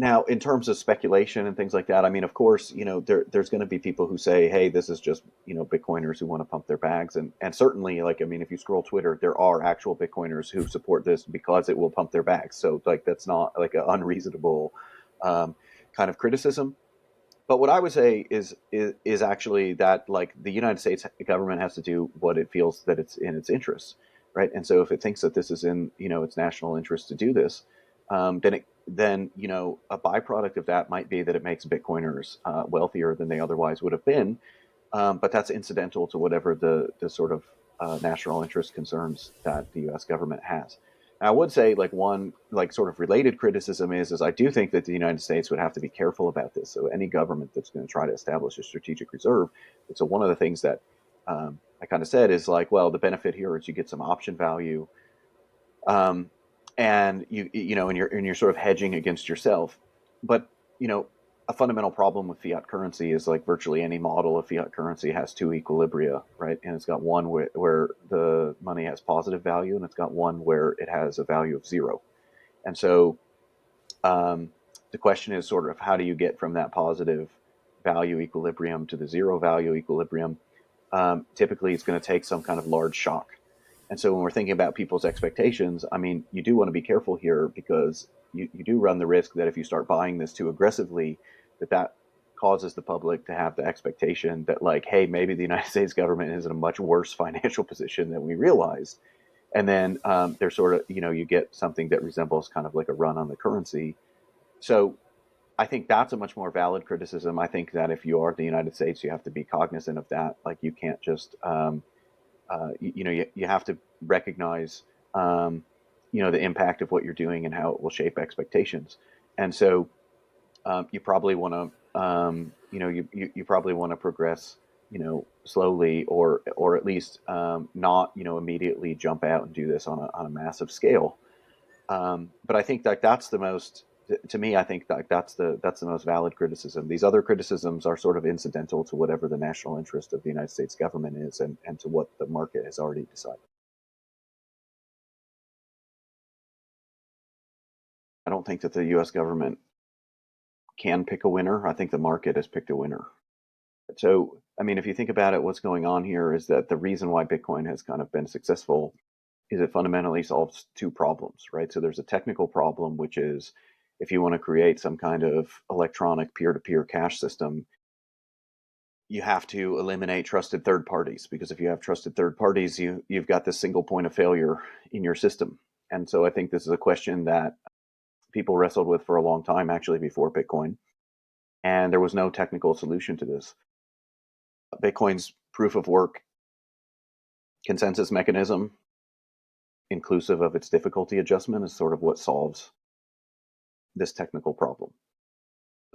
Now, in terms of speculation and things like that, I mean, of course, there's going to be people who say, "Hey, this is just Bitcoiners who want to pump their bags," and certainly, like, I mean, if you scroll Twitter, there are actual Bitcoiners who support this because it will pump their bags. So, like, that's not like an unreasonable um, kind of criticism. But what I would say is actually that, like, the United States government has to do what it feels that it's in its interest, right? And so if it thinks that this is in its national interest to do this, then a byproduct of that might be that it makes Bitcoiners wealthier than they otherwise would have been. But that's incidental to whatever the sort of national interest concerns that the U.S. government has. I would say, like, one, like, sort of related criticism is I do think that the United States would have to be careful about this. So any government that's going to try to establish a strategic reserve, so one of the things that I kind of said is, like, well, the benefit here is you get some option value, um, and and you're sort of hedging against yourself. But a fundamental problem with fiat currency is, like, virtually any model of fiat currency has two equilibria, right? And it's got one where the money has positive value, and it's got one where it has a value of zero. And so um, the question is sort of, how do you get from that positive value equilibrium to the zero value equilibrium? Typically, it's going to take some kind of large shock. And so when we're thinking about people's expectations, I mean, you do want to be careful here, because you do run the risk that if you start buying this too aggressively, that causes the public to have the expectation that, like, hey, maybe the United States government is in a much worse financial position than we realized. And then there's sort of, you get something that resembles kind of like a run on the currency. So I think that's a much more valid criticism. I think that if you are the United States, you have to be cognizant of that. Like, you can't just you have to recognize the impact of what you're doing and how it will shape expectations. And so you probably want to you probably want to progress slowly, or at least not immediately jump out and do this on a massive scale. But I think that that's the most to me, I think that that's the most valid criticism. These other criticisms are sort of incidental to whatever the national interest of the United States government is, and to what the market has already decided. I don't think that the U.S. government can pick a winner. I think the market has picked a winner. So, I mean, if you think about it, what's going on here is that the reason why Bitcoin has kind of been successful is it fundamentally solves two problems, right? So there's a technical problem, which is, if you want to create some kind of electronic peer-to-peer cash system, you have to eliminate trusted third parties, because if you have trusted third parties, you've got this single point of failure in your system. And so I think this is a question that people wrestled with for a long time, actually, before Bitcoin, and there was no technical solution to this. Bitcoin's proof of work consensus mechanism, inclusive of its difficulty adjustment, is sort of what solves this technical problem.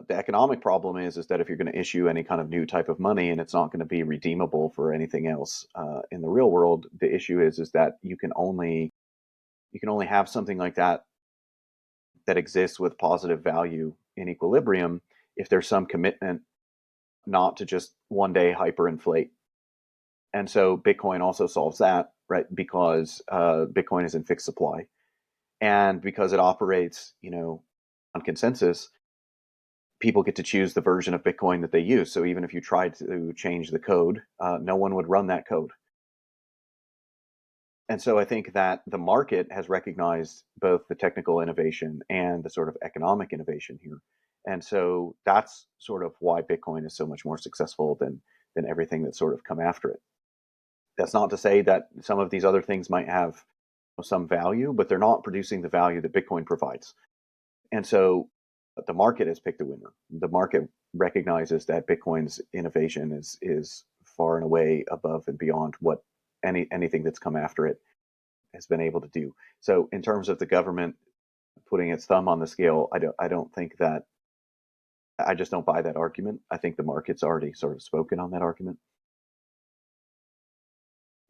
The economic problem is that if you're going to issue any kind of new type of money and it's not going to be redeemable for anything else in the real world, the issue is that you can only have something like that exists with positive value in equilibrium if there's some commitment not to just one day hyperinflate. And so Bitcoin also solves that, right? Because Bitcoin is in fixed supply, and because it operates, on consensus, people get to choose the version of Bitcoin that they use. So even if you tried to change the code, no one would run that code. And so I think that the market has recognized both the technical innovation and the sort of economic innovation here. And so that's sort of why Bitcoin is so much more successful than everything that's sort of come after it. That's not to say that some of these other things might have some value, but they're not producing the value that Bitcoin provides. And so the market has picked a winner. The market recognizes that Bitcoin's innovation is far and away above and beyond what anything that's come after it has been able to do. So in terms of the government putting its thumb on the scale, I don't think that I just don't buy that argument. I think the market's already sort of spoken on that argument.